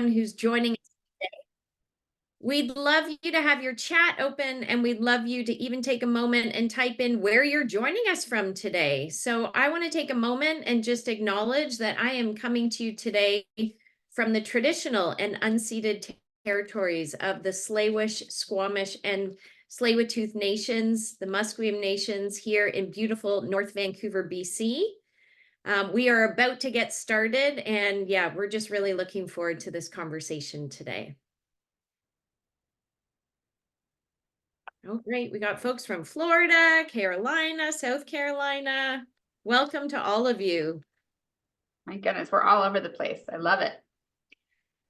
who's joining us today. We'd love you to have your chat open, and we'd love you to even take a moment and type in where you're joining us from today. So I want to take a moment and just acknowledge that I am coming to you today from the traditional and unceded territories of the Tsleil-Waututh, Squamish, and Tsleil-Waututh nations, the Musqueam nations here in beautiful North Vancouver, BC. We are about to get started, and yeah, we're just really looking forward to this conversation today. Oh, great. We got folks from Florida, Carolina, South Carolina. Welcome to all of you. My goodness, we're all over the place. I love it.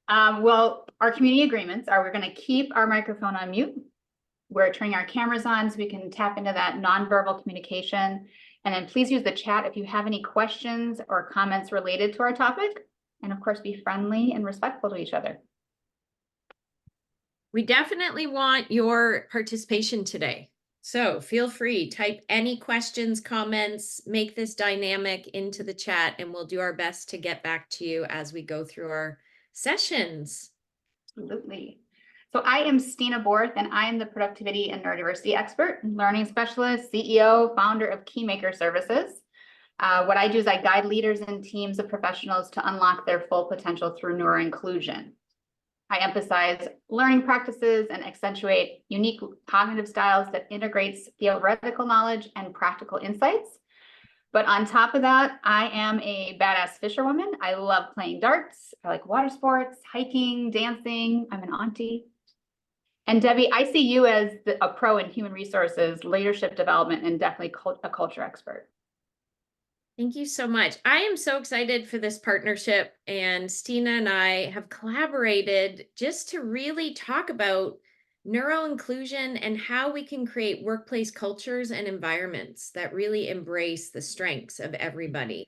Well, our community agreements are we're going to keep our microphone on mute. We're turning our cameras on so we can tap into that nonverbal communication. And then please use the chat if you have any questions or comments related to our topic. And of course, be friendly and respectful to each other. We definitely want your participation today. So feel free, type any questions, comments, make this dynamic into the chat, and we'll do our best to get back to you as we go through our sessions. Absolutely. So I am Stina Borth, and I am the productivity and neurodiversity expert, learning specialist, CEO, founder of Keymaker Services. What I do is I guide leaders and teams of professionals to unlock their full potential through neuroinclusion. I emphasize learning practices and accentuate unique cognitive styles that integrates theoretical knowledge and practical insights. But on top of that, I am a badass fisherwoman. I love playing darts. I like water sports, hiking, dancing. I'm an auntie. And Debbie, I see you as a pro in human resources, leadership development, and definitely a culture expert. Thank you so much. I am so excited for this partnership, and Stina and I have collaborated just to really talk about neuroinclusion and how we can create workplace cultures and environments that really embrace the strengths of everybody.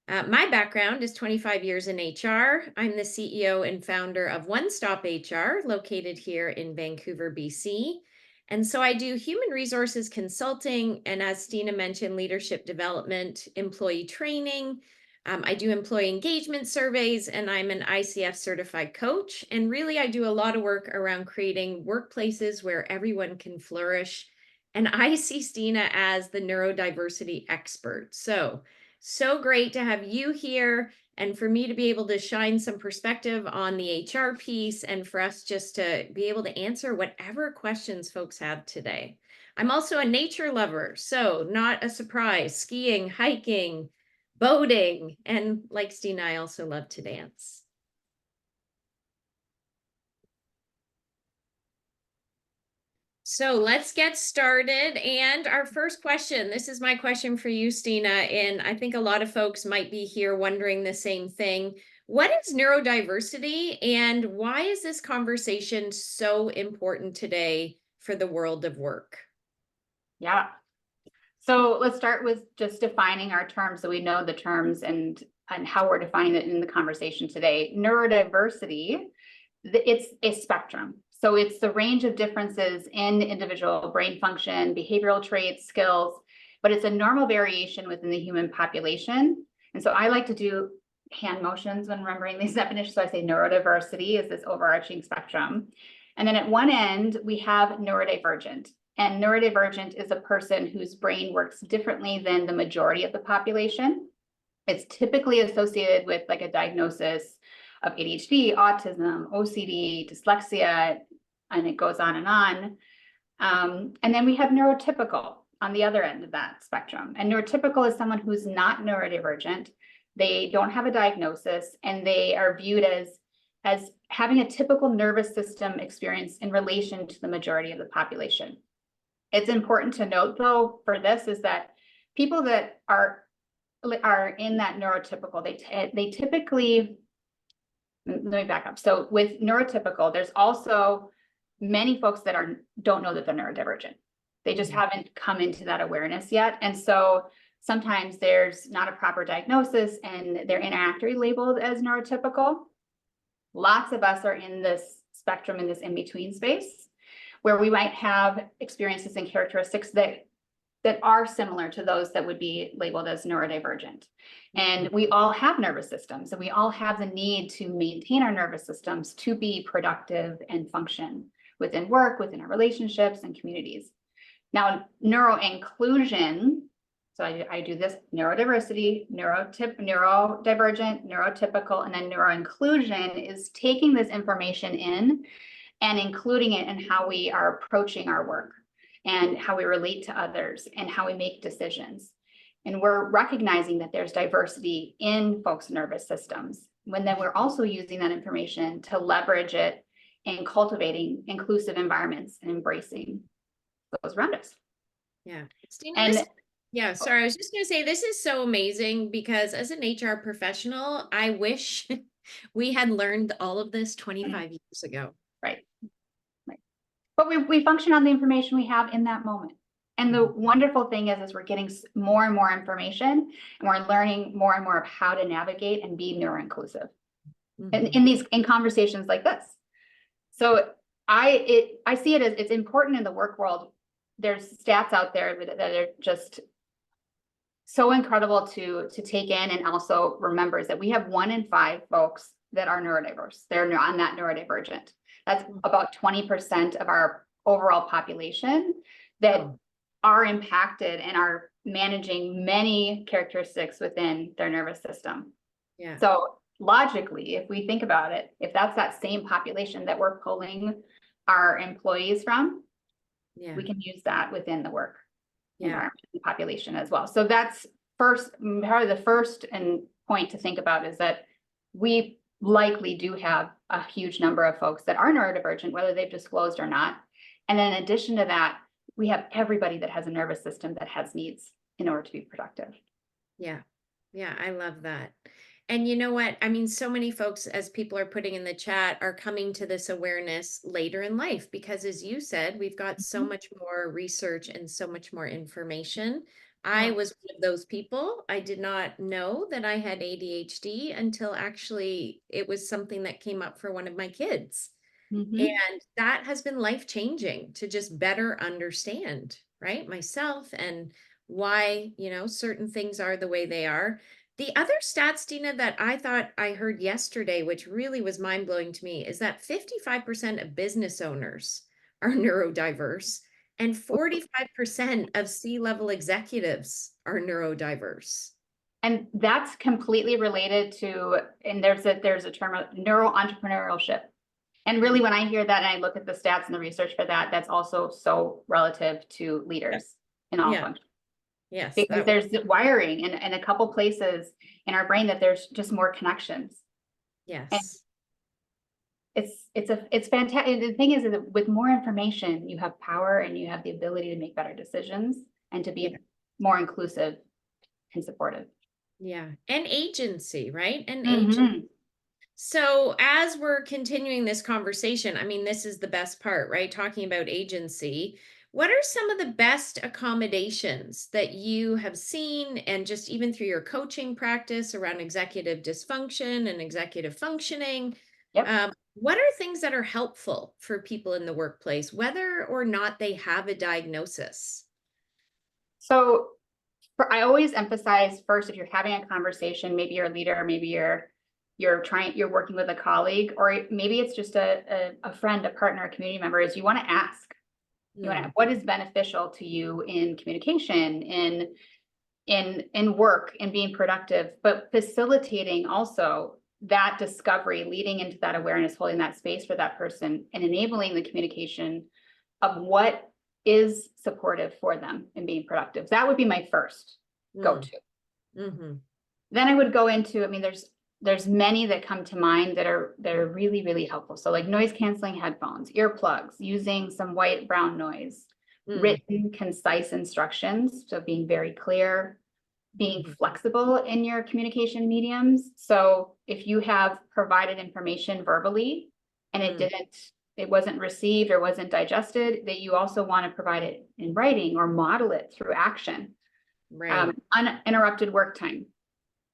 My background is 25 years in HR. I'm the CEO and founder of One Stop HR, located here in Vancouver, BC. And so I do human resources consulting, and as Stina mentioned, leadership development, employee training. I do employee engagement surveys, and I'm an ICF certified coach. And really, I do a lot of work around creating workplaces where everyone can flourish. And I see Stina as the neurodiversity expert. So great to have you here, and for me to be able to shine some perspective on the HR piece, and for us just to be able to answer whatever questions folks have today. I'm also a nature lover, so not a surprise, skiing, hiking, boating, and like Stina, I also love to dance. So let's get started. And our first question, this is my question for you, Stina, and I think a lot of folks might be here wondering the same thing. What is neurodiversity, and why is this conversation so important today for the world of work? Yeah. So let's start with just defining our terms so we know the terms and how we're defining it in the conversation today. Neurodiversity, it's a spectrum. So it's the range of differences in individual brain function, behavioral traits, skills, but it's a normal variation within the human population. And so I like to do hand motions when remembering these definitions. So I say neurodiversity is this overarching spectrum. And then at one end, we have neurodivergent. And neurodivergent is a person whose brain works differently than the majority of the population. It's typically associated with like a diagnosis of ADHD, autism, OCD, dyslexia, and it goes on and on. And then we have neurotypical on the other end of that spectrum. And neurotypical is someone who's not neurodivergent. They don't have a diagnosis, and they are viewed as having a typical nervous system experience in relation to the majority of the population. It's important to note, though, for this is that people that are in that neurotypical, they typically, let me back up. So with neurotypical, there's also many folks that don't know that they're neurodivergent. They just haven't come into that awareness yet. And so sometimes there's not a proper diagnosis and they're inaccurately labeled as neurotypical. Lots of us are in this spectrum, in this in-between space, where we might have experiences and characteristics that that are similar to those that would be labeled as neurodivergent. And we all have nervous systems, and we all have the need to maintain our nervous systems to be productive and function within work, within our relationships and communities. Now, NeuroInclusion, so I do this neurodiversity, neurodivergent, neurotypical, and then NeuroInclusion is taking this information in and including it in how we are approaching our work and how we relate to others and how we make decisions. And we're recognizing that there's diversity in folks' nervous systems, when then we're also using that information to leverage it in cultivating inclusive environments and embracing those around us. Yeah. Stina, And yeah, sorry, I was just going to say, this is so amazing because as an HR professional, I wish we had learned all of this 25 years ago. right. But we function on the information we have in that moment. And the wonderful thing is we're getting more and more information, and we're learning more and more of how to navigate and be neuroinclusive in conversations like this. So I see it as it's important in the work world. There's stats out there that are just so incredible to take in, and also remember is that we have 1 in 5 folks that are neurodiverse. They're on that neurodivergent. That's about 20% of our overall population that are impacted and are managing many characteristics within their nervous system. Yeah. So logically, if we think about it, if that's that same population that we're pulling our employees from, we can use that within the work environment and population as well. So that's probably the first point to think about is that we likely do have a huge number of folks that are neurodivergent, whether they've disclosed or not. And then in addition to that, we have everybody that has a nervous system that has needs in order to be productive. Yeah. Yeah. I love that. And you know what? I mean, so many folks, as people are putting in the chat, are coming to this awareness later in life, because as you said, we've got so much more research and so much more information. I was one of those people. I did not know that I had ADHD until actually it was something that came up for one of my kids. And that has been life-changing to just better understand, right, myself and why, certain things are the way they are. The other stat, Stina, that I thought I heard yesterday, which really was mind-blowing to me, is that 55% of business owners are neurodiverse and 45% of C-level executives are neurodiverse. And that's completely related to, and there's a term of neuro-entrepreneurship. And really, when I hear that and I look at the stats and the research for that, that's also so relative to leaders in all functions. Yes. Because there's wiring in a couple places in our brain that there's just more connections. Yes. And it's fantastic. The thing is that with more information, you have power and you have the ability to make better decisions and to be more inclusive and supportive. Yeah. And agency, right? And agency. So as we're continuing this conversation, I mean, this is the best part, right? Talking about agency. What are some of the best accommodations that you have seen, and just even through your coaching practice around executive dysfunction and executive functioning? What are things that are helpful for people in the workplace, whether or not they have a diagnosis? So I always emphasize first, if you're having a conversation, maybe you're a leader, maybe you're working with a colleague, or maybe it's just a friend, a partner, a community member, is you want to ask, what is beneficial to you in communication, in work, and being productive, but facilitating also that discovery, leading into that awareness, holding that space for that person, and enabling the communication of what is supportive for them in being productive. That would be my first go-to. Then I would go into, I mean, there's many that come to mind that are really, really helpful. So like noise canceling headphones, earplugs, using some white brown noise, written, concise instructions. So being very clear, being flexible in your communication mediums. So if you have provided information verbally and it wasn't received or wasn't digested, that you also want to provide it in writing or model it through action. Uninterrupted work time.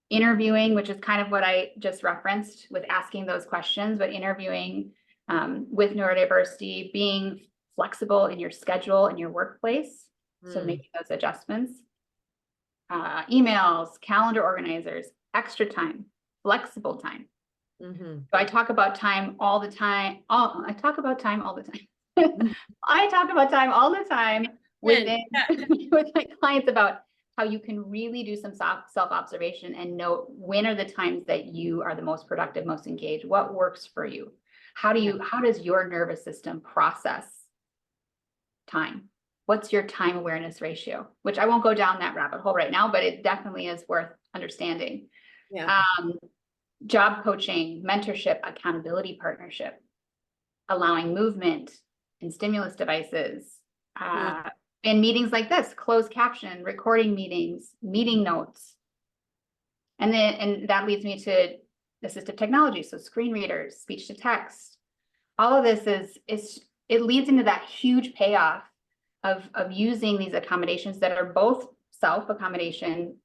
Interviewing, which is kind of what I just referenced with asking those questions, but interviewing with neurodiversity, being flexible in your schedule in your workplace, So Mm. making those adjustments, emails, calendar organizers, extra time, flexible time. Mm-hmm. So I talk about time all the time. I talk about time all the time. I talk about time all the time within with my clients about how you can really do some self-observation and know when are the times that you are the most productive, most engaged, what works for you. How does your nervous system process time? What's your time awareness ratio? Which I won't go down that rabbit hole right now, but it definitely is worth understanding. Yeah. Job coaching, mentorship, accountability partnership, allowing movement and stimulus devices, in meetings like this, closed caption, recording meetings, meeting notes. And that leads me to assistive technology. So screen readers, speech to text, all of this it leads into that huge payoff of using these accommodations that are both self-accommodation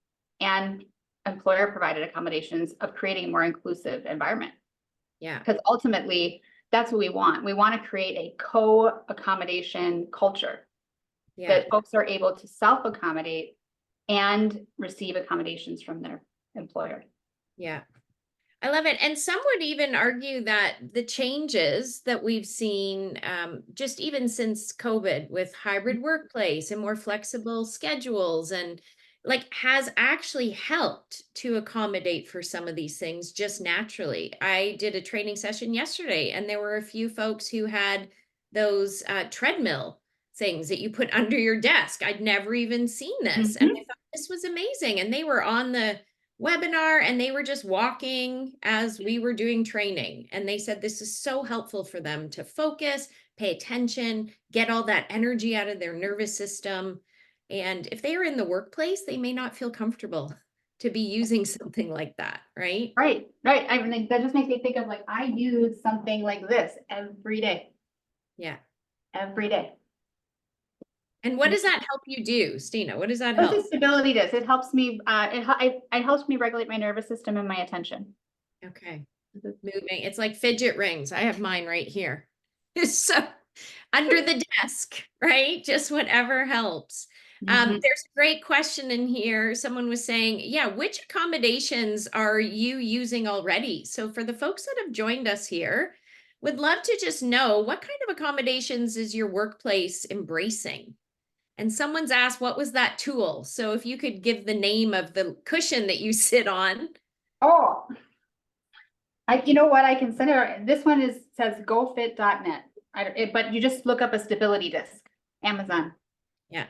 and employer provided accommodations of creating a more inclusive environment. Yeah. Because ultimately that's what we want. We want to create a co-accommodation culture that folks are able to self-accommodate and receive accommodations from their employer. Yeah. I love it. And some would even argue that the changes that we've seen, just even since COVID with hybrid workplace and more flexible schedules and like has actually helped to accommodate for some of these things just naturally. I did a training session yesterday and there were a few folks who had those treadmill things that you put under your desk. I'd never even seen this. And I thought this was amazing. And they were on the webinar and they were just walking as we were doing training. And they said this is so helpful for them to focus, pay attention, get all that energy out of their nervous system. And if they are in the workplace, they may not feel comfortable to be using something like that, right? Right. I mean, that just makes me think of like, I use something like this every day. Yeah. Every day. And what does that help you do, Stina? What does that What help? does stability does? It helps me, it helps me regulate my nervous system and my attention. Okay. Moving. It's like fidget rings. I have mine right here. So under the desk, right? Just whatever helps. There's a great question in here. Someone was saying, yeah, which accommodations are you using already? So for the folks that have joined us here, would love to just know what kind of accommodations is your workplace embracing? And someone's asked, what was that tool? So if you could give the name of the cushion that you sit on. Oh, you know what? I can send it. This one says gofit.net. But you just look up a stability disc, Amazon. Yeah.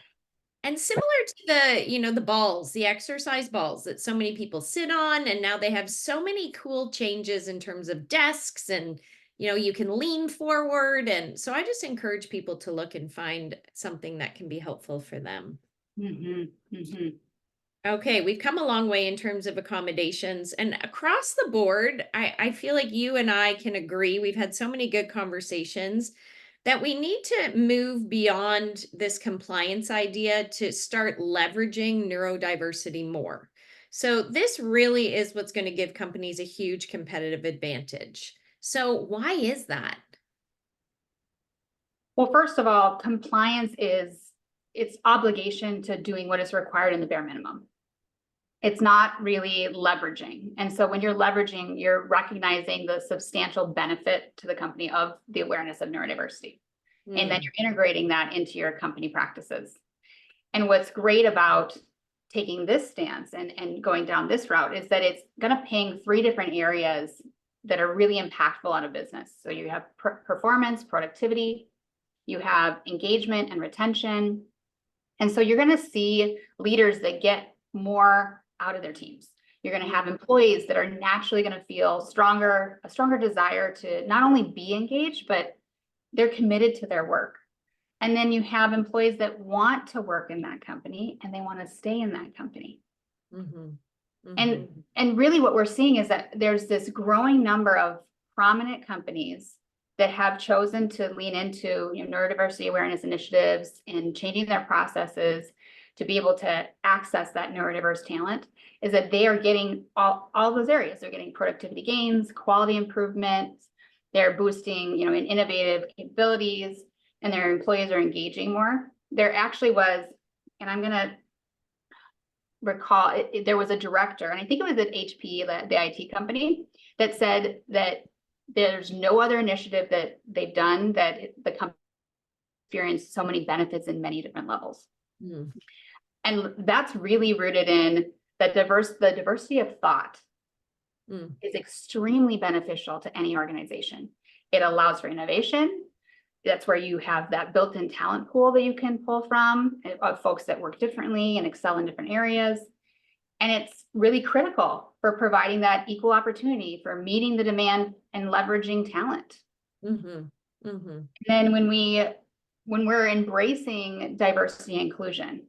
And similar to the balls, the exercise balls that so many people sit on, and now they have so many cool changes in terms of desks and, you can lean forward. And so I just encourage people to look and find something that can be helpful for them. Okay, we've come a long way in terms of accommodations and across the board. I feel like you and I can agree. We've had so many good conversations that we need to move beyond this compliance idea to start leveraging neurodiversity more. So this really is what's going to give companies a huge competitive advantage. So why is that? Well, first of all, compliance is its obligation to doing what is required in the bare minimum. It's not really leveraging. And so when you're leveraging, you're recognizing the substantial benefit to the company of the awareness of neurodiversity. And then you're integrating that into your company practices. And what's great about taking this stance and going down this route is that it's going to ping 3 different areas that are really impactful on a business. So you have performance, productivity, you have engagement and retention. And so you're going to see leaders that get more out of their teams. You're going to have employees that are naturally going to feel a stronger desire to not only be engaged, but they're committed to their work. And then you have employees that want to work in that company and they want to stay in that company. And really what we're seeing is that there's this growing number of prominent companies that have chosen to lean into neurodiversity awareness initiatives and changing their processes to be able to access that neurodiverse talent, is that they are getting all those areas. They're getting productivity gains, quality improvements, they're boosting in innovative capabilities, and their employees are engaging more. There actually was and I'm going to recall there was a director, and I think it was at HP, the IT company, that said that there's no other initiative that they've done that the company experienced so many benefits in many different levels. Mm. And that's really rooted in the diversity of thought is extremely beneficial to any organization. It allows for innovation. That's where you have that built-in talent pool that you can pull from of folks that work differently and excel in different areas. And it's really critical for providing that equal opportunity for meeting the demand and leveraging talent. And then when we're embracing diversity and inclusion,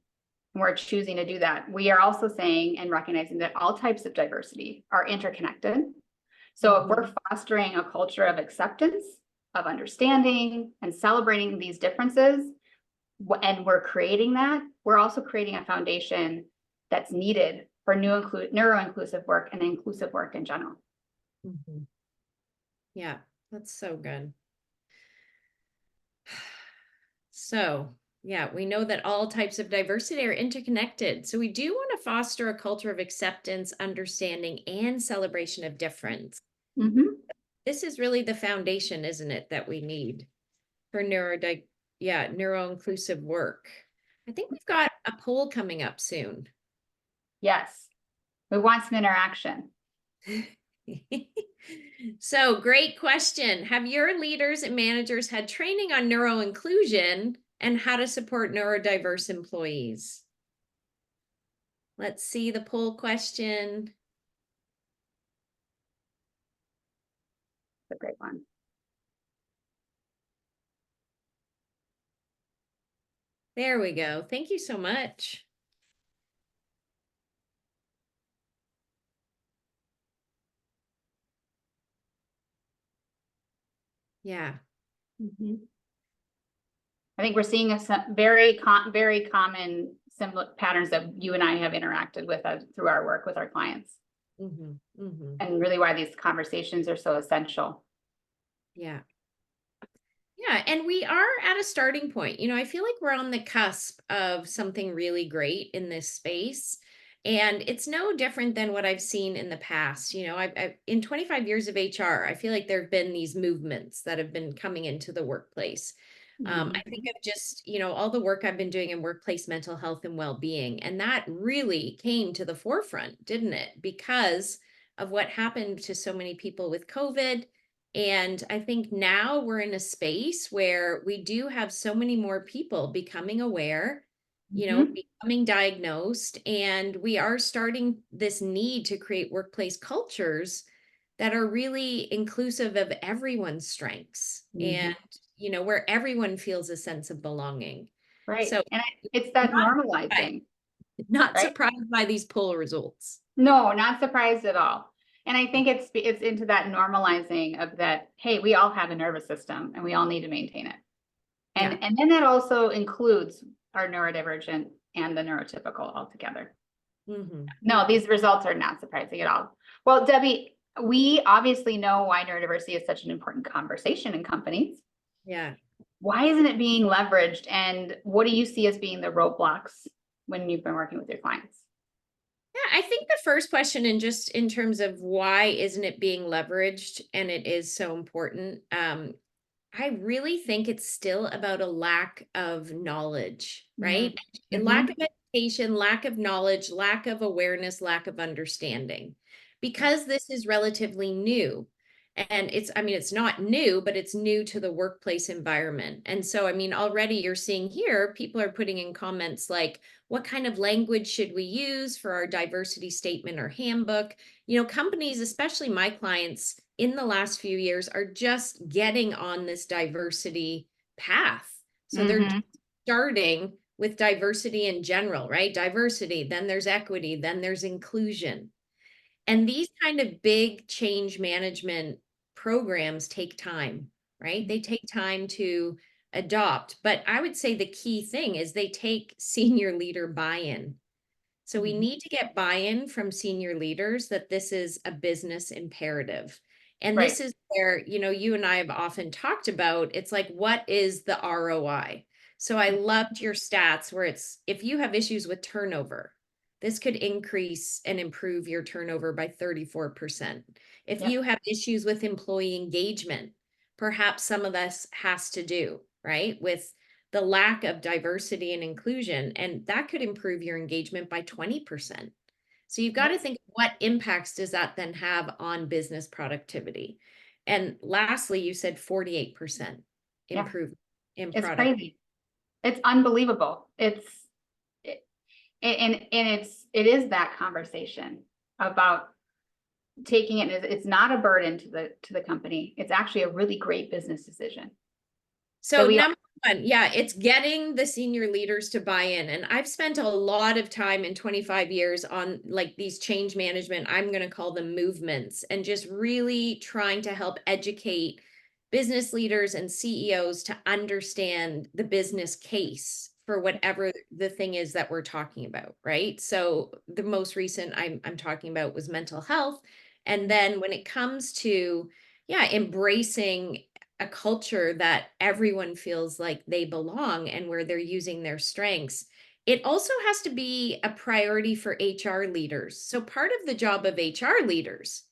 and we're choosing to do that, we are also saying and recognizing that all types of diversity are interconnected. So if we're fostering a culture of acceptance, of understanding, and celebrating these differences, and we're creating that, we're also creating a foundation that's needed for neuro-inclusive work and inclusive work in general. Yeah, that's so good. So, yeah, we know that all types of diversity are interconnected. So we do want to foster a culture of acceptance, understanding, and celebration of difference. This is really the foundation, isn't it, that we need for neuro-inclusive work. I think we've got a poll coming up soon. Yes, we want some interaction. So, great question. Have your leaders and managers had training on neuro-inclusion and how to support neurodiverse employees? Let's see the poll question. It's a great one. There we go. Thank you so much. Yeah. I think we're seeing very common similar patterns that you and I have interacted with through our work with our clients. And really why these conversations are so essential. Yeah. Yeah, and we are at a starting point. I feel like we're on the cusp of something really great in this space. And it's no different than what I've seen in the past. I've in 5 years of HR, I feel like there have been these movements that have been coming into the workplace. I think of just, all the work I've been doing in workplace mental health and well-being. And that really came to the forefront, didn't it? Because of what happened to so many people with COVID. And I think now we're in a space where we do have so many more people becoming aware, becoming diagnosed, and we are starting this need to create workplace cultures that are really inclusive of everyone's strengths and, where everyone feels a sense of belonging. Right. So and it's that normalizing. Not right? surprised by these poll results. No, not surprised at all. And I think it's into that normalizing of that, hey, we all have a nervous system and we all need to maintain it. And then that also includes our neurodivergent and the neurotypical altogether. No, these results are not surprising at all. Well, Debbie, we obviously know why neurodiversity is such an important conversation in companies. Yeah. Why isn't it being leveraged? And what do you see as being the roadblocks when you've been working with your clients? Yeah, I think the first question, and just in terms of why isn't it being leveraged, and it is so important, I really think it's still about a lack of knowledge, right? A lack of education, lack of knowledge, lack of awareness, lack of understanding, because this is relatively new. And it's not new, but it's new to the workplace environment. And so, already you're seeing here, people are putting in comments like, what kind of language should we use for our diversity statement or handbook? Companies, especially my clients in the last few years, are just getting on this diversity path. So they're starting with diversity in general, right? Diversity, then there's equity, then there's inclusion. And these kind of big change management programs take time, right? They take time to adopt. But I would say the key thing is they take senior leader buy-in. So we need to get buy-in from senior leaders that this is a business imperative. And Right. This is where, you and I have often talked about, it's like, what is the ROI? So I loved your stats where it's, if you have issues with turnover, this could increase and improve your turnover by 34%. If Yep. you have issues with employee engagement, perhaps some of this has to do, right, with the lack of diversity and inclusion, and that could improve your engagement by 20%. So you've got Yep. to think, what impacts does that then have on business productivity? And lastly, you said 48% Yeah. improvement in It's product. crazy. It's unbelievable. It is that conversation about taking it. It's not a burden to the company. It's actually a really great business decision. So That we number one, yeah, it's getting the senior leaders to buy in. And I've spent a lot of time in 25 years on like these change management, I'm going to call them movements, and just really trying to help educate business leaders and CEOs to understand the business case for whatever the thing is that we're talking about, right? So the most recent I'm talking about was mental health. And then when it comes to, yeah, embracing a culture that everyone feels like they belong and where they're using their strengths, it also has to be a priority for HR leaders. So part of the job of HR leaders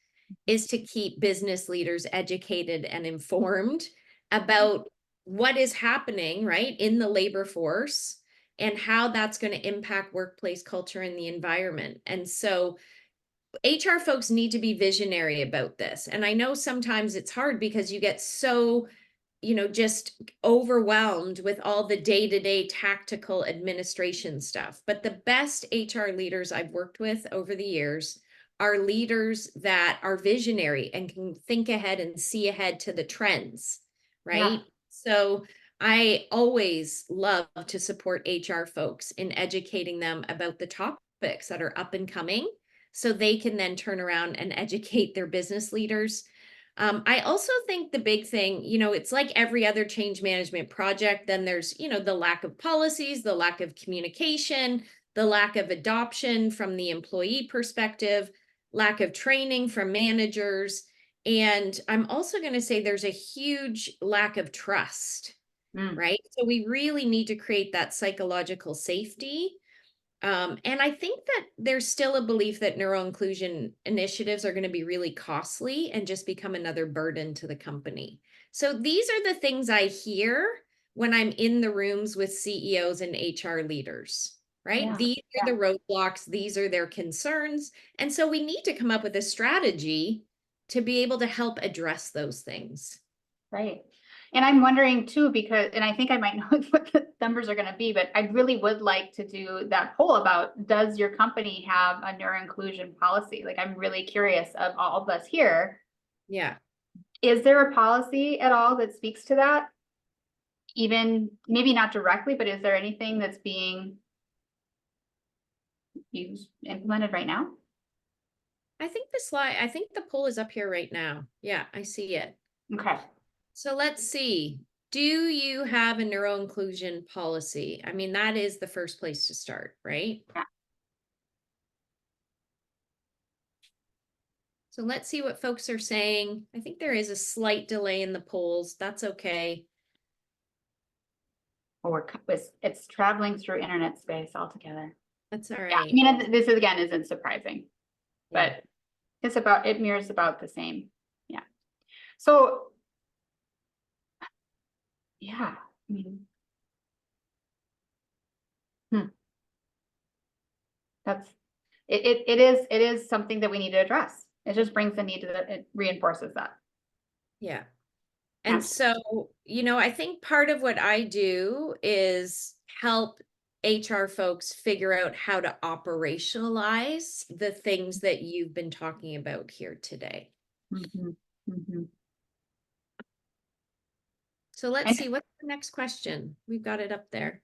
is to keep business leaders educated and informed about what is happening, right, in the labor force and how that's going to impact workplace culture and the environment. And so HR folks need to be visionary about this. And I know sometimes it's hard because you get so, just overwhelmed with all the day-to-day tactical administration stuff. But the best HR leaders I've worked with over the years are leaders that are visionary and can think ahead and see ahead to the trends, Yeah. right? So I always love to support HR folks in educating them about the topics that are up and coming so they can then turn around and educate their business leaders. I also think the big thing, it's like every other change management project, then there's, the lack of policies, the lack of communication, the lack of adoption from the employee perspective, lack of training from managers. And I'm also going to say there's a huge lack of trust, Mm. right? So we really need to create that psychological safety. And I think that there's still a belief that neuroinclusion initiatives are going to be really costly and just become another burden to the company. So these are the things I hear when I'm in the rooms with CEOs and HR leaders, right? Yeah. These are Yeah. the roadblocks, these are their concerns. And so we need to come up with a strategy to be able to help address those things. Right. And I'm wondering too, because, and I think I might know what the numbers are going to be, but I really would like to do that poll about, does your company have a neuroinclusion policy? Like, I'm really curious of all of us here. Yeah. Is there a policy at all that speaks to that? Even maybe not directly, but is there anything that's being implemented right now? I think the poll is up here right now. Yeah, I see it. Okay. So let's see. Do you have a neuroinclusion policy? I mean, that is the first place to start, right? Yeah. So let's see what folks are saying. I think there is a slight delay in the polls. That's okay. Or it's traveling through internet space altogether. That's all Yeah. I right. mean, this is, again, isn't surprising, Yeah. but it mirrors about the same. Yeah. So, yeah, I mean, it is something that we need to address. It just brings the need to, it reinforces that. Yeah. Yeah. And so, I think part of what I do is help HR folks figure out how to operationalize the things that you've been talking about here today. Mhm, mhm. So let's And see, what's the next question? We've got it up there.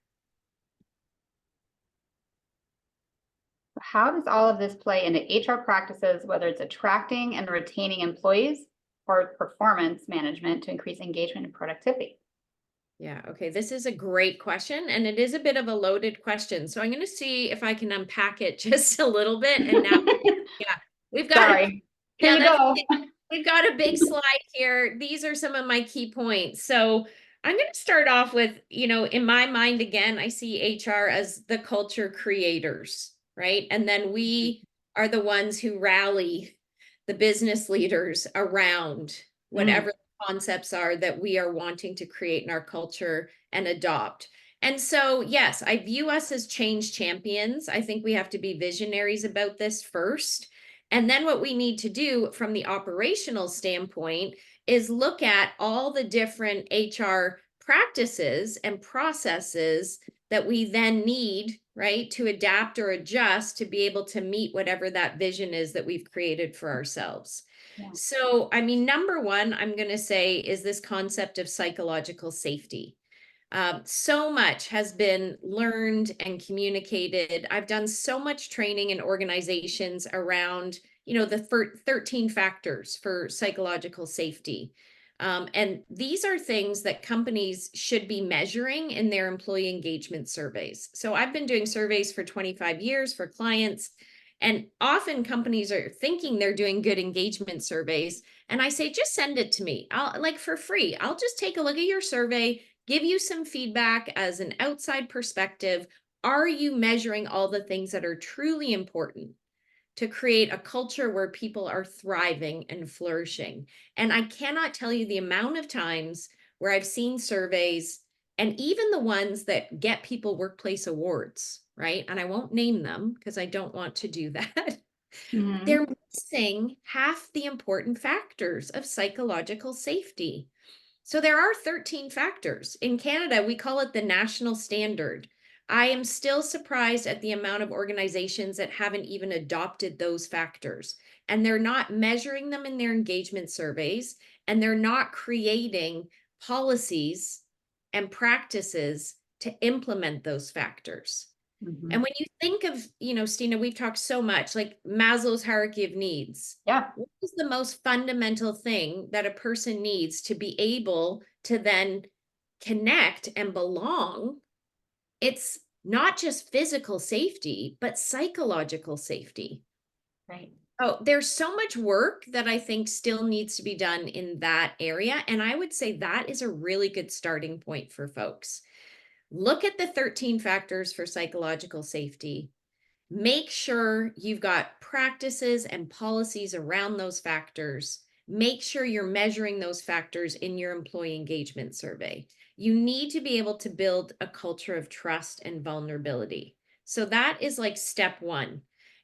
how does all of this play into HR practices, whether it's attracting and retaining employees or performance management to increase engagement and productivity? Yeah, okay. This is a great question, and it is a bit of a loaded question. So I'm going to see if I can unpack it just a little bit. And now, yeah, we've got Sorry. Here yeah, you go. we've got a big slide here. These are some of my key points. So I'm going to start off with, in my mind, again, I see HR as the culture creators, right? And then we are the ones who rally the business leaders around Mm, whatever the concepts are that we are wanting to create in our culture and adopt. And so, yes, I view us as change champions. I think we have to be visionaries about this first. And then what we need to do from the operational standpoint is look at all the different HR practices and processes that we then need, right, to adapt or adjust to be able to meet whatever that vision is that we've created for ourselves. yeah. So, I mean, number one, I'm going to say is this concept of psychological safety. So much has been learned and communicated. I've done so much training in organizations around, the 13 factors for psychological safety. And these are things that companies should be measuring in their employee engagement surveys. So I've been doing surveys for 25 years for clients, and often companies are thinking they're doing good engagement surveys. And I say, just send it to me. I'll like for free. I'll just take a look at your survey, give you some feedback as an outside perspective. Are you measuring all the things that are truly important to create a culture where people are thriving and flourishing? And I cannot tell you the amount of times where I've seen surveys, and even the ones that get people workplace awards, right? And I won't name them because I don't want to do that. Mhm. They're missing half the important factors of psychological safety. So there are 13 factors. In Canada, we call it the national standard. I am still surprised at the amount of organizations that haven't even adopted those factors. And they're not measuring them in their engagement surveys, and they're not creating policies and practices to implement those factors. And Mhm. when you think of, Stina, we've talked so much like Maslow's hierarchy of needs. Yeah. What is the most fundamental thing that a person needs to be able to then connect and belong? It's not just physical safety, but psychological safety. Right. Oh, there's so much work that I think still needs to be done in that area. And I would say that is a really good starting point for folks. Look at the 13 factors for psychological safety. Make sure you've got practices and policies around those factors. Make sure you're measuring those factors in your employee engagement survey. You need to be able to build a culture of trust and vulnerability. So that is like step one.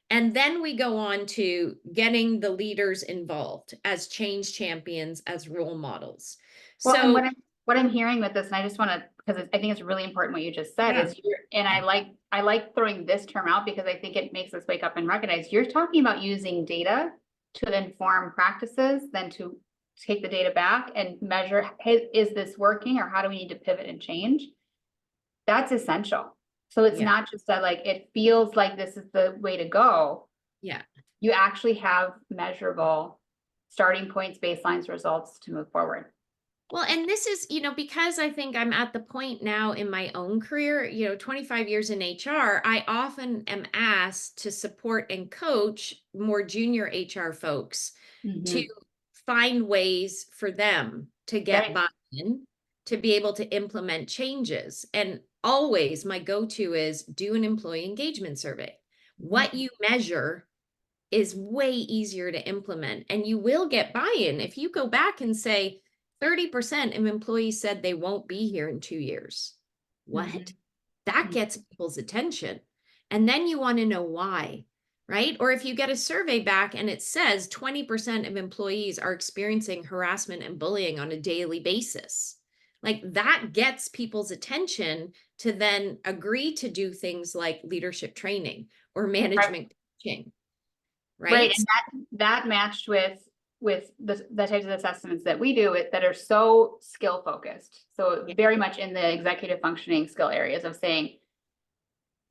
And then we go on to getting the leaders involved as change champions, as role models. Well, and So, what I'm hearing with this, and I just want to, because I think it's really important what you just said yeah, is and I like throwing this term out because I think it makes us wake up and recognize you're talking about using data to inform practices, then to take the data back and measure, hey, is this working or how do we need to pivot and change? That's essential. So it's yeah, not just that like it feels like this is the way to go. yeah. You actually have measurable starting points, baselines, results to move forward. Well, and this is, because I think I'm at the point now in my own career, 25 years in HR, I often am asked to support and coach more junior HR folks to Mhm. find ways for them to get Right. buy-in, to be able to implement changes. And always my go-to is do an employee engagement survey. What Mhm. you measure is way easier to implement, and you will get buy-in if you go back and say 30% of employees said they won't be here in 2 years. What? Mhm. That Mhm. gets people's attention. And then you want to know why, right? Or if you get a survey back and it says 20% of employees are experiencing harassment and bullying on a daily basis, like that gets people's attention to then agree to do things like leadership training or Right. management coaching, Right. right? And that matched with the types of assessments that we do that are so skill focused. So Yeah, very much in the executive functioning skill areas of saying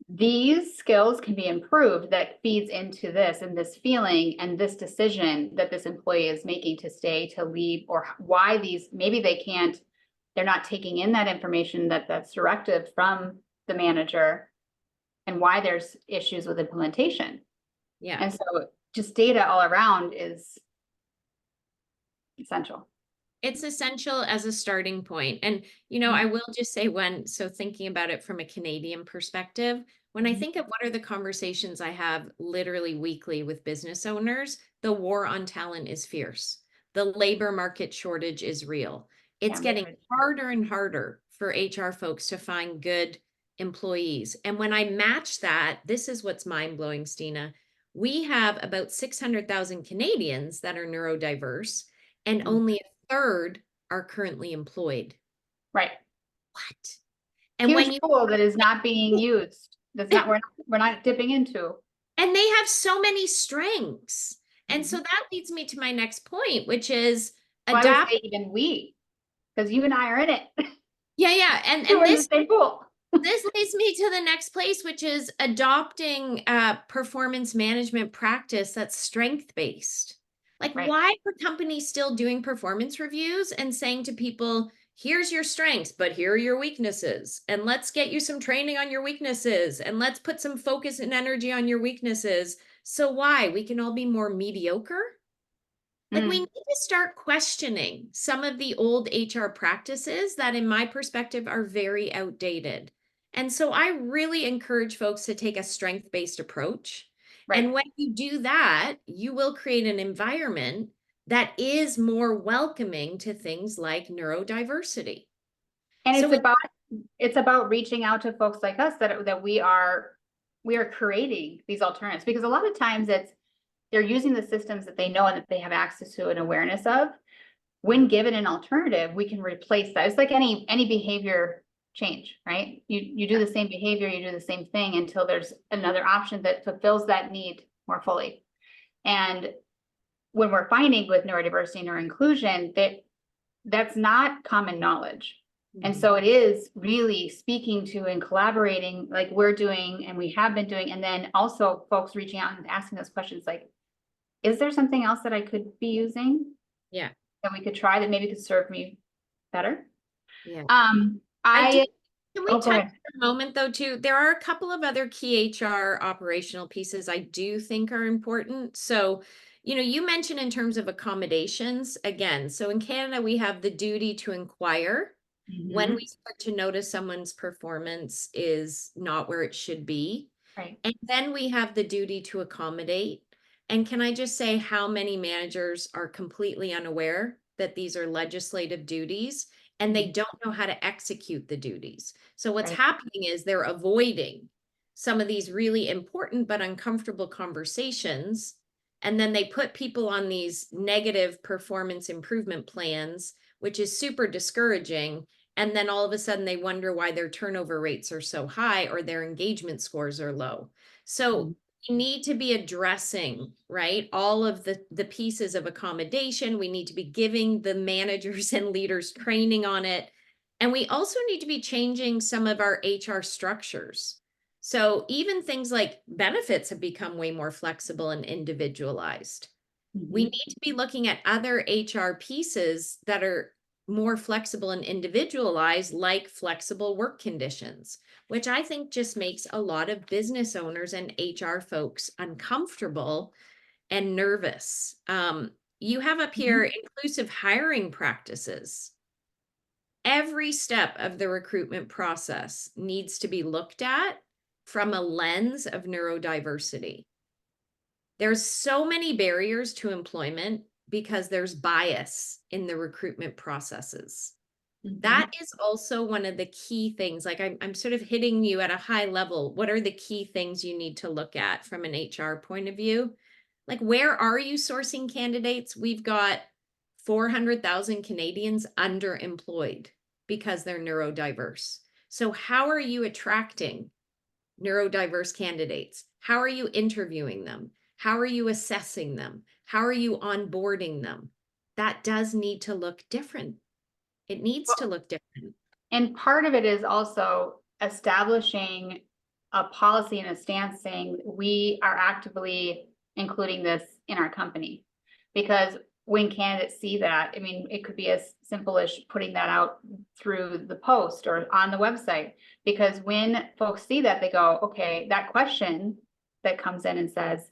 these skills can be improved that feeds into this and this feeling and this decision that this employee is making to stay, to leave, or why these maybe they're not taking in that information that's directive from the manager and why there's issues with implementation. yeah. And so just data all around is essential. It's essential as a starting point. And, Mhm. I will just say so thinking about it from a Canadian perspective, when I Mhm. think of what are the conversations I have literally weekly with business owners, the war on talent is fierce. The labor market shortage is real. It's Can't believe getting it. harder and harder for HR folks to find good employees. And when I match that, this is what's mind blowing, Stina. We have about 600,000 Canadians that are neurodiverse, and Mhm. only a third are currently employed. Right. What? And Huge when you pool that is not being used. That's not, we're not dipping into. and they have so many strengths. And so Mhm. that leads me to my next point, which is So I would adapt. say even we, because you and I are in it. Yeah, yeah. And We're and in the this same pool. this leads me to the next place, which is adopting performance management practice that's strength based. Like, Right. why are companies still doing performance reviews and saying to people, here's your strengths, but here are your weaknesses? And let's get you some training on your weaknesses and let's put some focus and energy on your weaknesses. So, why? We can all be more mediocre? Like, we Mm. need to start questioning some of the old HR practices that, in my perspective, are very outdated. And so I really encourage folks to take a strength-based approach. Right. And when you do that, you will create an environment that is more welcoming to things like neurodiversity. And So with it's about reaching out to folks like us that we are creating these alternatives, because a lot of times they're using the systems that they know and that they have access to and awareness of. When given an alternative, we can replace that. It's like any behavior change, right? You do the same behavior, you do the same thing until there's another option that fulfills that need more fully. And when we're finding with neurodiversity and neuroinclusion that's not common knowledge. And Mhm. so it is really speaking to and collaborating like we're doing and we have been doing. And then also folks reaching out and asking those questions like, is there something else that I could be using Yeah, that we could try that maybe could serve me better? yeah. I do. I Can we oh go touch ahead. for a moment though, too? There are a couple of other key HR operational pieces I do think are important. So, you mentioned in terms of accommodations, again, so in Canada, we have the duty to inquire when Mhm. we start to notice someone's performance is not where it should be. Right. And then we have the duty to accommodate. And can I just say how many managers are completely unaware that these are legislative duties and they Mhm. don't know how to execute the duties? So what's Right. happening is they're avoiding some of these really important but uncomfortable conversations. And then they put people on these negative performance improvement plans, which is super discouraging. And then all of a sudden they wonder why their turnover rates are so high or their engagement scores are low. So Mhm. we need to be addressing, right, all of the pieces of accommodation. We need to be giving the managers and leaders training on it. And we also need to be changing some of our HR structures. So even things like benefits have become way more flexible and individualized. We Mhm. need to be looking at other HR pieces that are more flexible and individualized, like flexible work conditions, which I think just makes a lot of business owners and HR folks uncomfortable and nervous. You have up here Mhm. inclusive hiring practices. Every step of the recruitment process needs to be looked at from a lens of neurodiversity. There's so many barriers to employment because there's bias in the recruitment processes. That Mhm. is also one of the key things. Like I'm sort of hitting you at a high level. What are the key things you need to look at from an HR point of view? Like, where are you sourcing candidates? We've got 400,000 Canadians underemployed because they're neurodiverse. So, how are you attracting neurodiverse candidates? How are you interviewing them? How are you assessing them? How are you onboarding them? That does need to look different. It needs to look different. And part of it is also establishing a policy and a stance saying we are actively including this in our company. Because when candidates see that, I mean, it could be as simple as putting that out through the post or on the website. Because when folks see that, they go, okay, that question that comes in and says,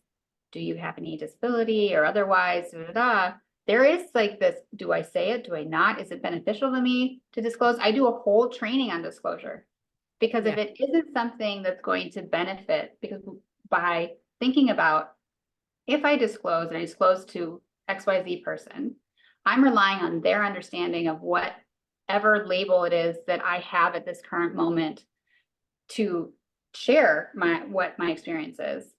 do you have any disability or otherwise, da, da, da, there is like this, do I say it? Do I not? Is it beneficial to me to disclose? I do a whole training on disclosure. Because if Yeah. it isn't something that's going to benefit, because by thinking about, if I disclose and I disclose to XYZ person, I'm relying on their understanding of whatever label it is that I have at this current moment to share what my experience is,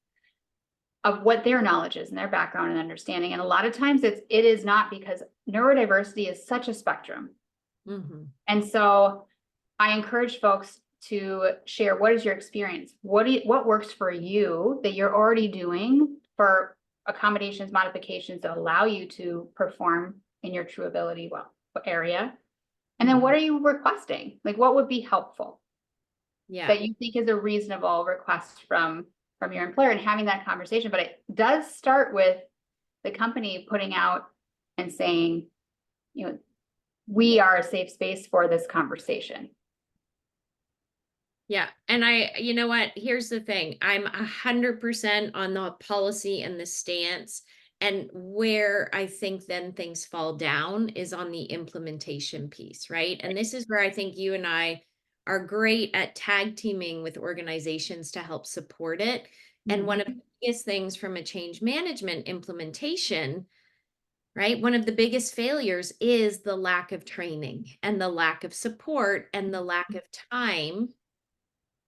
of what their knowledge is and their background and understanding. And a lot of times it is not, because neurodiversity is such a spectrum. Mm-hmm. And so I encourage folks to share, what is your experience? What works for you that you're already doing for accommodations, modifications that allow you to perform in your true ability area? And then what are you requesting? Like, what would be helpful? Yeah. That you think is a reasonable request from your employer, and having that conversation. But it does start with the company putting out and saying, you know, we are a safe space for this conversation. Yeah. And you know what, here's the thing. I'm 100% on the policy and the stance. And where I think then things fall down is on the implementation piece, right? And this is where I think you and I are great at tag teaming with organizations to help support it. And one of the biggest things from a change management implementation, right? One of the biggest failures is the lack of training and the lack of support and the lack of time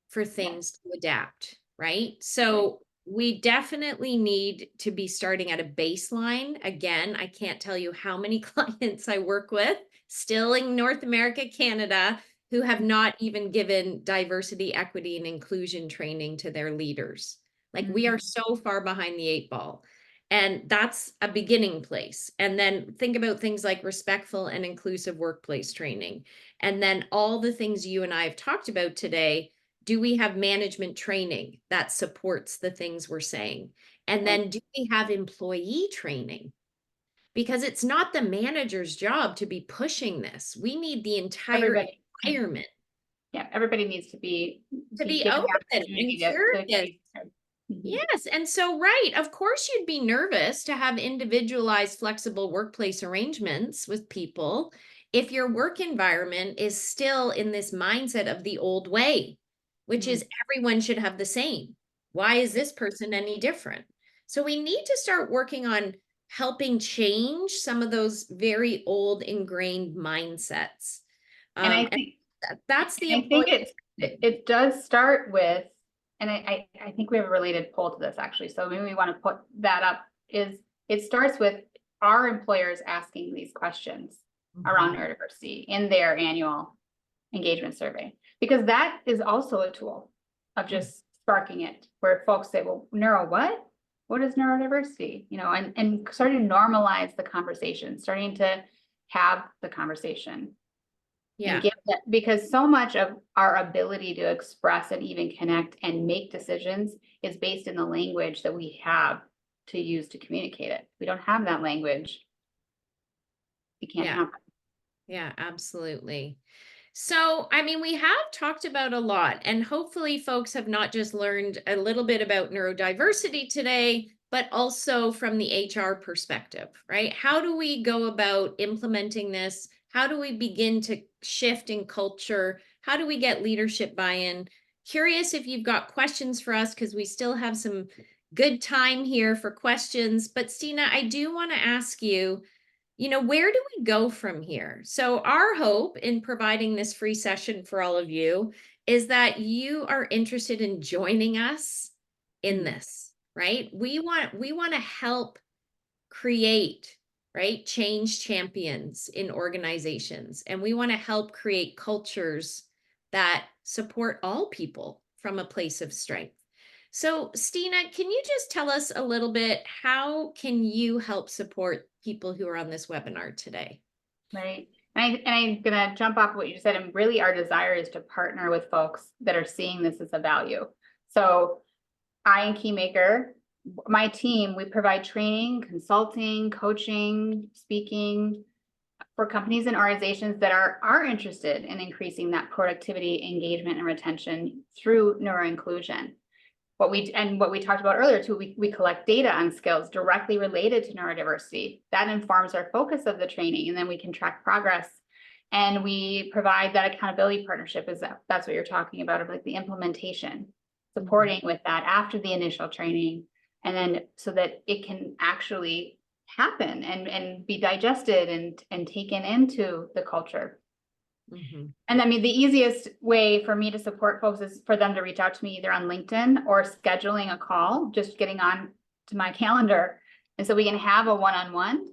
for things to adapt, right? So we definitely need to be starting at a baseline. Again, I can't tell you how many clients I work with still in North America, Canada, who have not even given diversity, equity, and inclusion training to their leaders. Like, we are so far behind the 8 ball. And that's a beginning place. And then think about things like respectful and inclusive workplace training. And then all the things you and I have talked about today. Do we have management training that supports the things we're saying? And then do we have employee training? Because it's not the manager's job to be pushing this. We need the entire environment. Yeah, everybody needs to be given Open the and opportunity curious. Yes. And so, right, of course, you'd be nervous to have individualized, flexible workplace arrangements with people if your work environment is still in this mindset of the old way, which is everyone should have the same. Why is this person any different? So we need to start working on helping change some of those very old ingrained mindsets. And I And think that's the I think employee. it does start with, and I think we have a related poll to this actually. So maybe we want to put that up, is it starts with our employers asking these questions around neurodiversity in their annual engagement survey, because that is also a tool of just sparking it, where folks say, well, what is neurodiversity? You know, and starting to normalize the conversation, starting to have the conversation. Yeah. And give that, because so much of our ability to express and even connect and make decisions is based in the language that we have to use to communicate it. We don't have that language. It can't happen. Yeah, absolutely. So, I mean, we have talked about a lot, and hopefully folks have not just learned a little bit about neurodiversity today, but also from the HR perspective, right? How do we go about implementing this? How do we begin to shift in culture? How do we get leadership buy-in? Curious if you've got questions for us, because we still have some good time here for questions. But Stina, I do want to ask you, where do we go from here? So our hope in providing this free session for all of you is that you are interested in joining us in this, right? We want to help create, right, change champions in organizations, and we want to help create cultures that support all people from a place of strength. So, Stina, can you just tell us a little bit, how can you help support people who are on this webinar today? Right. And I'm going to jump off what you said. And really our desire is to partner with folks that are seeing this as a value. So I and Keymaker, my team, we provide training, consulting, coaching, speaking for companies and organizations that are interested in increasing that productivity, engagement, and retention through NeuroInclusion. what we talked about earlier too, we collect data on skills directly related to neurodiversity. That informs our focus of the training, and then we can track progress. And we provide that accountability partnership, that's what you're talking about, of like the implementation, supporting with that after the initial training, and then so that it can actually happen and be digested and taken into the culture. And I mean, the easiest way for me to support folks is for them to reach out to me either on LinkedIn or scheduling a call, just getting on to my calendar. And so we can have a one-on-one.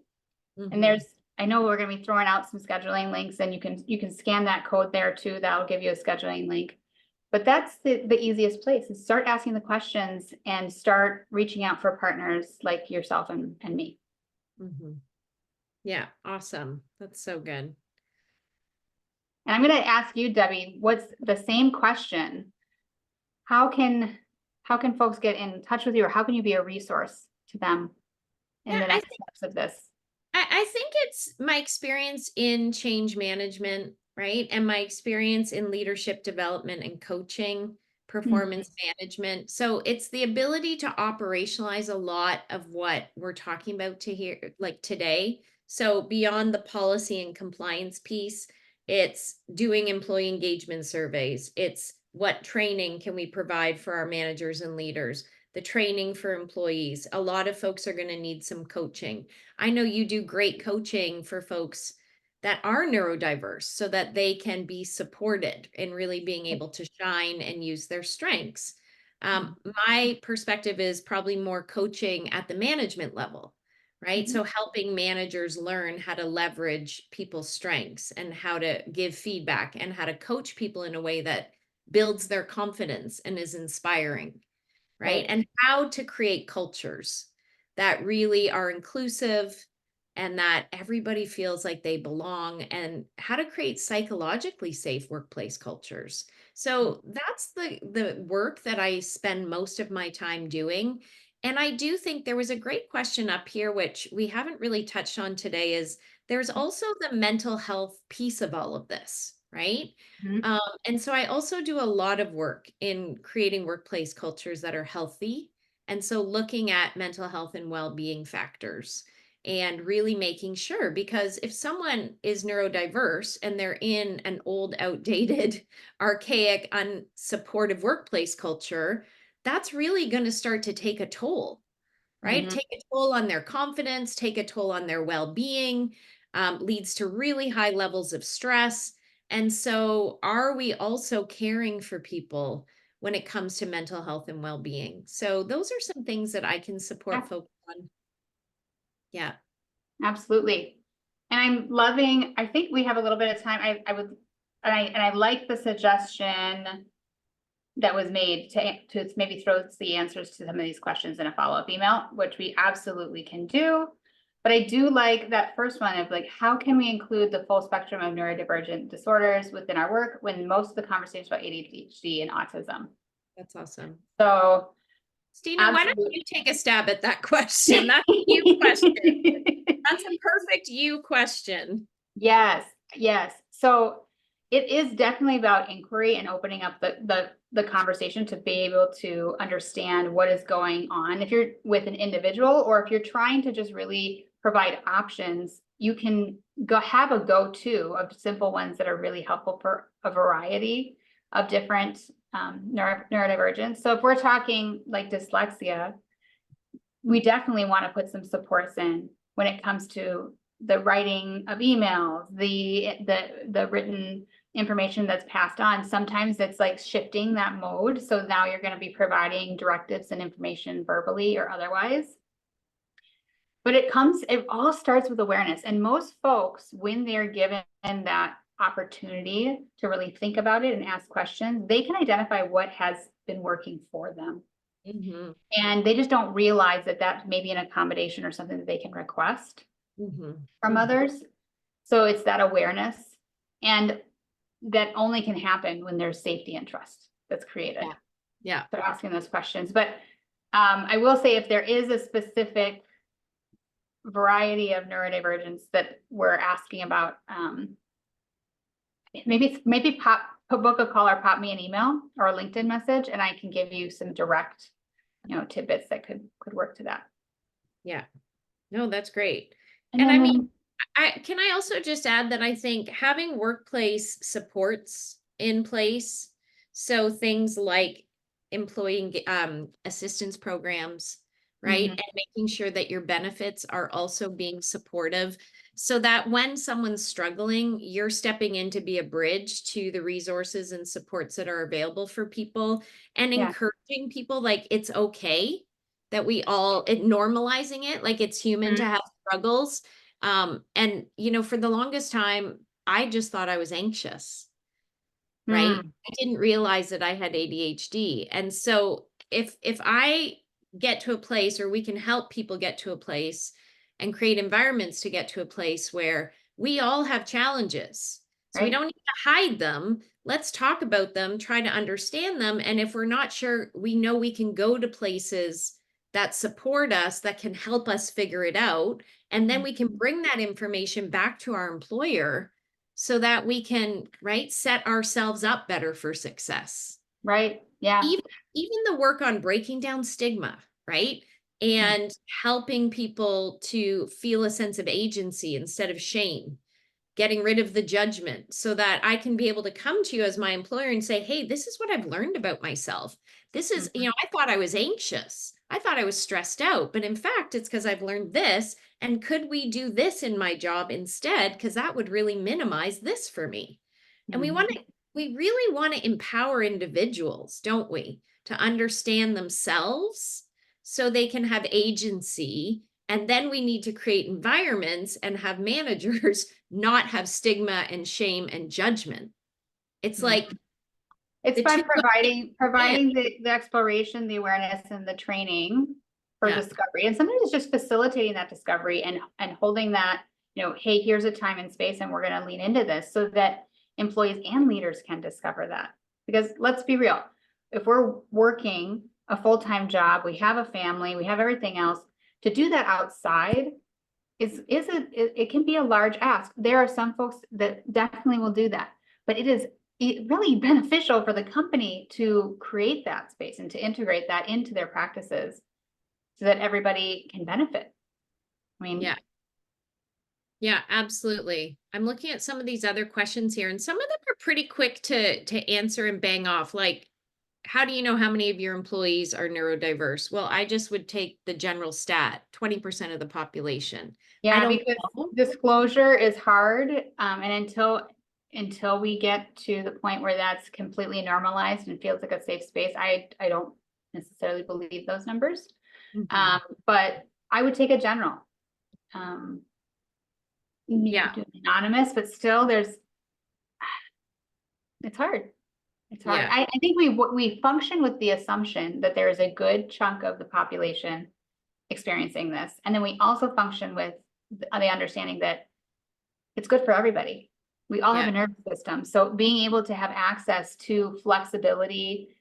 And I know we're going to be throwing out some scheduling links, and you can scan that code there too. That'll give you a scheduling link. But that's the easiest place, is start asking the questions and start reaching out for partners like yourself and me. Yeah, awesome. That's so good. And I'm going to ask you, Debbie, what's the same question? How can folks get in touch with you, or how can you be a resource to them in the next steps of this? I think it's my experience in change management, right? And my experience in leadership development and coaching, performance management. So it's the ability to operationalize a lot of what we're talking about like today. So beyond the policy and compliance piece, it's doing employee engagement surveys. It's what training can we provide for our managers and leaders, the training for employees. A lot of folks are going to need some coaching. I know you do great coaching for folks that are neurodiverse so that they can be supported in really being able to shine and use their strengths. My perspective is probably more coaching at the management level, right? So helping managers learn how to leverage people's strengths and how to give feedback and how to coach people in a way that builds their confidence and is inspiring, right? And how to create cultures that really are inclusive and that everybody feels like they belong, and how to create psychologically safe workplace cultures. So that's the work that I spend most of my time doing. And I do think there was a great question up here, which we haven't really touched on today, is there's also the mental health piece of all of this, right? And so I also do a lot of work in creating workplace cultures that are healthy. And so looking at mental health and well-being factors and really making sure, because if someone is neurodiverse and they're in an old, outdated, archaic, unsupportive workplace culture, that's really going to start to take a toll, right? Take a toll on their confidence, take a toll on their well-being, leads to really high levels of stress. And so are we also caring for people when it comes to mental health and well-being? So those are some things that I can support folks on. Yeah. Absolutely. And I'm loving, I think we have a little bit of time. I like the suggestion that was made to maybe throw the answers to some of these questions in a follow-up email, which we absolutely can do. But I do like that first one of like, how can we include the full spectrum of neurodivergent disorders within our work when most of the conversations about ADHD and autism? That's awesome. So Stina, why don't you take a stab at that question? That's a you question. That's a perfect you question. Yes, yes. So it is definitely about inquiry and opening up the conversation to be able to understand what is going on. If you're with an individual, or if you're trying to just really provide options, you can have a go-to of simple ones that are really helpful for a variety of different neurodivergence. So if we're talking like dyslexia, we definitely want to put some supports in when it comes to the writing of emails, the written information that's passed on. Sometimes it's like shifting that mode. So now you're going to be providing directives and information verbally or otherwise. But it all starts with awareness. And most folks, when they're given that opportunity to really think about it and ask questions, they can identify what has been working for them. And they just don't realize that may be an accommodation or something that they can request from others. So it's that awareness, and that only can happen when there's safety and trust that's created. Yeah. So asking those questions. But I will say, if there is a specific variety of neurodivergence that we're asking about, maybe book a call or pop me an email or a LinkedIn message, and I can give you some direct tidbits that could work to that. Yeah. No, that's great. And And I mean, then, can I also just add that I think having workplace supports in place, so things like employee assistance programs, right? mhm, And making sure that your benefits are also being supportive so that when someone's struggling, you're stepping in to be a bridge to the resources and supports that are available for people and yeah, encouraging people like it's okay that normalizing it, like it's human to mhm, have struggles. And for the longest time, I just thought I was anxious, right? mm, I didn't realize that I had ADHD. And so if I get to a place, or we can help people get to a place and create environments to get to a place where we all have challenges. So we right, don't need to hide them. Let's talk about them, try to understand them. And if we're not sure, we know we can go to places that support us, that can help us figure it out. And then we can mhm, bring that information back to our employer so that we can, right, set ourselves up better for success. right, yeah, Even the work on breaking down stigma, right? mm, And helping people to feel a sense of agency instead of shame, getting rid of the judgment so that I can be able to come to you as my employer and say, hey, this is what I've learned about myself. This is, mhm, I thought I was anxious. I thought I was stressed out, but in fact, it's because I've learned this. And could we do this in my job instead? Because that would really minimize this for me. And mhm, we really want to empower individuals, don't we, to understand themselves so they can have agency. And then we need to create environments and have managers not have stigma and shame and judgment. It's mhm. like It's the by two go hand in hand. providing the exploration, the awareness, and the training for Yeah, discovery. And sometimes it's just facilitating that discovery and holding that, hey, here's a time and space, and we're going to lean into this so that employees and leaders can discover that. Because let's be real, if we're working a full-time job, we have a family, we have everything else, to do that outside it can be a large ask. There are some folks that definitely will do that, but it is really beneficial for the company to create that space and to integrate that into their practices so that everybody can benefit. I mean, yeah, yeah, absolutely. I'm looking at some of these other questions here, and some of them are pretty quick to answer and bang off. Like, how do you know how many of your employees are neurodiverse? Well, I just would take the general stat, 20% of the population. I yeah, don't because know. disclosure is hard. And until we get to the point where that's completely normalized and feels like a safe space, I don't necessarily believe those numbers. Mhm. But I would take a general. Um, You Yeah, could do it anonymous, but still it's hard. It's hard. yeah, I think we function with the assumption that there is a good chunk of the population experiencing this. And then we also function with the understanding that it's good for everybody. We all have yeah, a nervous system. So being able to have access to flexibility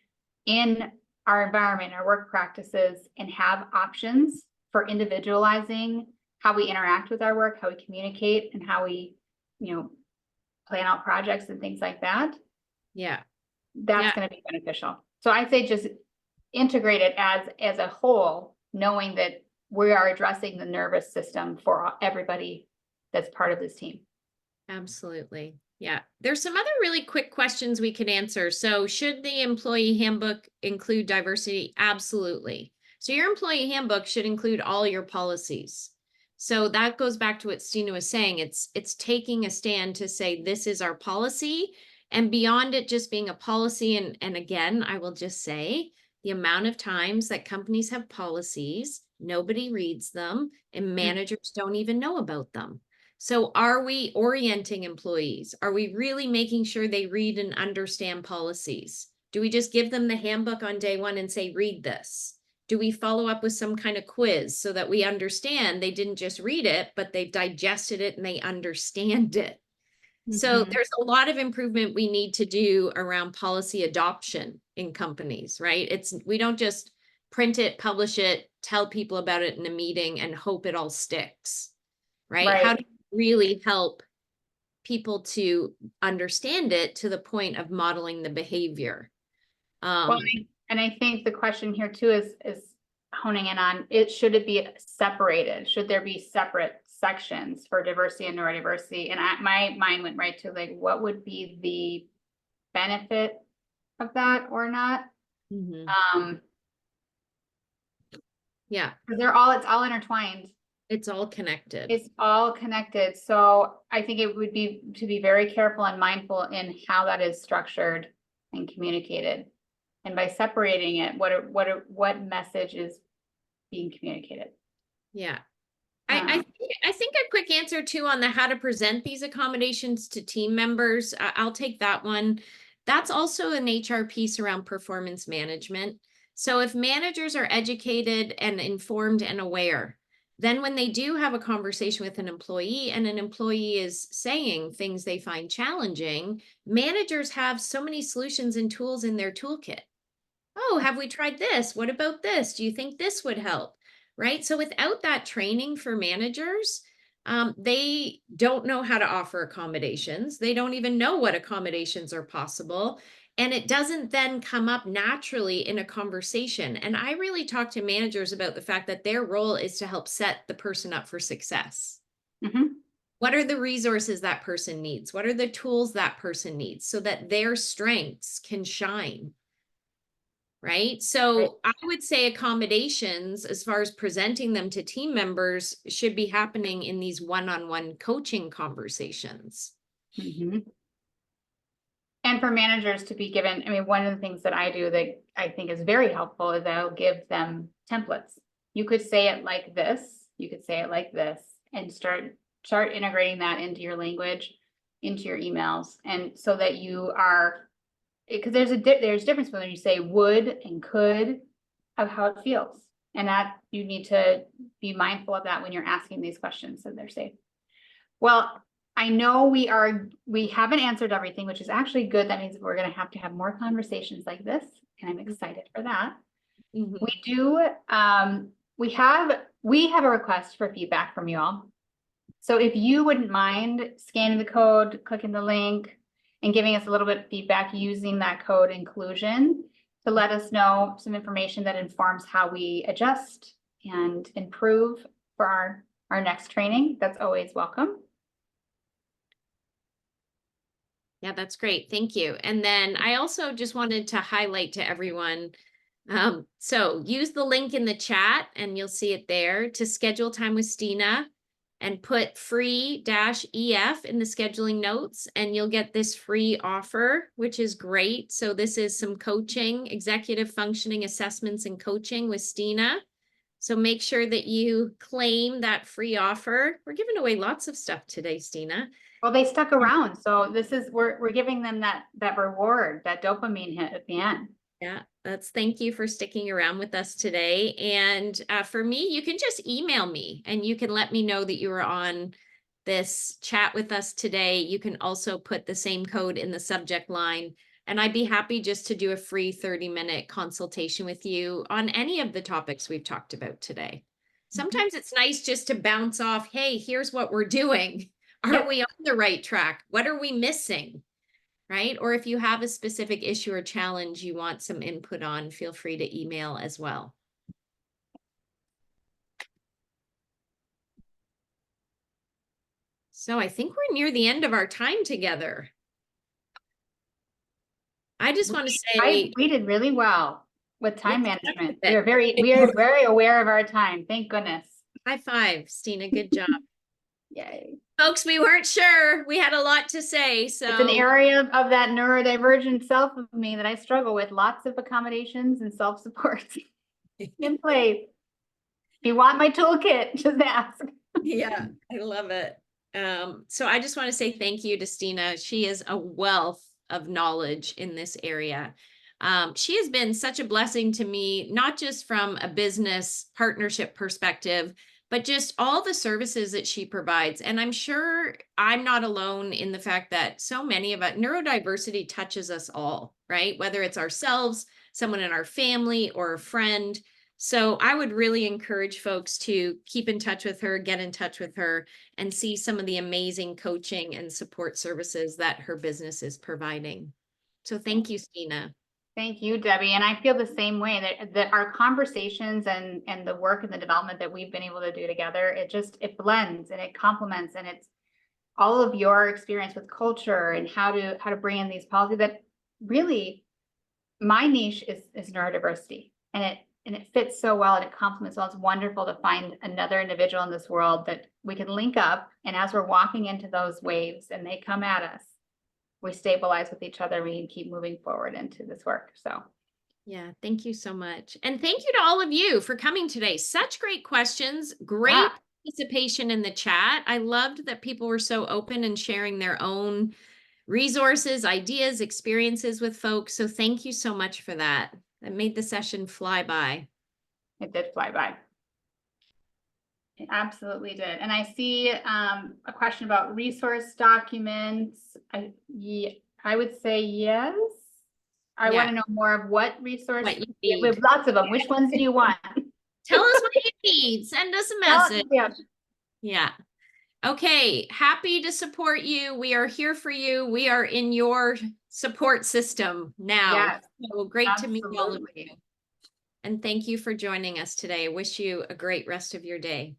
in our environment, our work practices, and have options for individualizing how we interact with our work, how we communicate, and how we, you know, plan out projects and things like that, yeah, that's yeah. going to be beneficial. So I say just integrate it as a whole, knowing that we are addressing the nervous system for everybody that's part of this team. Absolutely. Yeah. There's some other really quick questions we can answer. So, should the employee handbook include diversity? Absolutely. So, your employee handbook should include all your policies. So that goes back to what Stina was saying. It's taking a stand to say this is our policy, and beyond it just being a policy. And again, I will just say the amount of times that companies have policies, nobody reads them, and Mm, managers don't even know about them. So are we orienting employees? Are we really making sure they read and understand policies? Do we just give them the handbook on day one and say, read this? Do we follow up with some kind of quiz so that we understand they didn't just read it, but they've digested it and they understand it? So mhm. there's a lot of improvement we need to do around policy adoption in companies, right? We don't just print it, publish it, tell people about it in a meeting and hope it all sticks, right? How Right. do you really help people to understand it to the point of modeling the behavior? Well, Um, and I think the question here too is honing in on it. Should it be separated? Should there be separate sections for diversity and neurodiversity? And my mind went right to like, what would be the benefit of that or not? Yeah, Because it's all intertwined. it's all connected. It's all connected. So I think it would be to be very careful and mindful in how that is structured and communicated. And by separating it, what message is being communicated? Yeah. I think a quick answer too on the how to present these accommodations to team members. I'll take that one. That's also an HR piece around performance management. So if managers are educated and informed and aware, then when they do have a conversation with an employee and an employee is saying things they find challenging, managers have so many solutions and tools in their toolkit. Oh, have we tried this? What about this? Do you think this would help? Right? So without that training for managers, they don't know how to offer accommodations. They don't even know what accommodations are possible. And it doesn't then come up naturally in a conversation. And I really talk to managers about the fact that their role is to help set the person up for success. What are the resources that person needs? What are the tools that person needs so that their strengths can shine? Right. So I would say accommodations, as far as presenting them to team members, should be happening in these one-on-one coaching conversations. And for managers to be given, I mean, one of the things that I do that I think is very helpful is I'll give them templates. You could say it like this, you could say it like this, and start integrating that into your language, into your emails. And so that you are, because there's difference when you say would and could of how it feels. And that you need to be mindful of that when you're asking these questions so they're safe. Well, I know we haven't answered everything, which is actually good. That means we're going to have more conversations like this. And I'm excited for that. We do, we have a request for feedback from you all. So if you wouldn't mind scanning the code, clicking the link, and giving us a little bit of feedback using that code inclusion to let us know some information that informs how we adjust and improve for our next training. That's always welcome. Yeah, that's great. Thank you. And then I also just wanted to highlight to everyone, so use the link in the chat and you'll see it there to schedule time with Stina. And put free-EF in the scheduling notes, and you'll get this free offer, which is great. So this is some coaching, executive functioning assessments and coaching with Stina. So make sure that you claim that free offer. We're giving away lots of stuff today, Stina. Well, they stuck around. So this is, we're giving them that reward, that dopamine hit at the end. Yeah, thank you for sticking around with us today. And for me, you can just email me and you can let me know that you were on this chat with us today. You can also put the same code in the subject line. And I'd be happy just to do a free 30-minute consultation with you on any of the topics we've talked about today. Sometimes it's nice just to bounce off, hey, here's what we're doing. Are we on the right track? What are we missing? Right? Or if you have a specific issue or challenge you want some input on, feel free to email as well. So I think we're near the end of our time together. I just want to say we did really well with time management. We are very aware of our time. Thank goodness. High five, Stina. Good job. Yay. Folks, we weren't sure. We had a lot to say. So it's an area of that neurodivergent self of me that I struggle with. Lots of accommodations and self-support in place. If you want my toolkit, just ask. Yeah, I love it. So I just want to say thank you to Stina. She is a wealth of knowledge in this area. She has been such a blessing to me, not just from a business partnership perspective, but just all the services that she provides. And I'm sure I'm not alone in the fact that so many of us, neurodiversity touches us all, right? Whether it's ourselves, someone in our family, or a friend. So I would really encourage folks to keep in touch with her, get in touch with her, and see some of the amazing coaching and support services that her business is providing. So thank you, Stina. Thank you, Debbie. And I feel the same way that our conversations and the work and the development that we've been able to do together, it blends and it complements, and it's all of your experience with culture and how to bring in these policies that really my niche is neurodiversity, and it fits so well and it complements well. It's wonderful to find another individual in this world that we can link up, and as we're walking into those waves and they come at us, we stabilize with each other. We can keep moving forward into this work. So Yeah, thank you so much. And thank you to all of you for coming today. Such great questions, yeah, great participation in the chat. I loved that people were so open and sharing their own resources, ideas, experiences with folks. So thank you so much for that. That made the session fly by. it did fly by. It absolutely did. And I see a question about resource documents. I would say yes. I want to know more of what resource. What you We have need. lots of them. Which ones do you want? Tell us what you need. Send us a message. Yeah. Yeah. Okay. Happy to support you. We are here for you. We are in your support system now. Yes, So great to meet all of you. absolutely. And thank you for joining us today. I wish you a great rest of your day.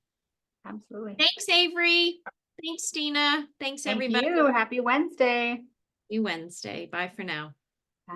Absolutely. Thanks, Avery. Thanks, Stina. Thanks, Thank everybody. you. Happy Wednesday. Happy Wednesday. Bye for now. Bye.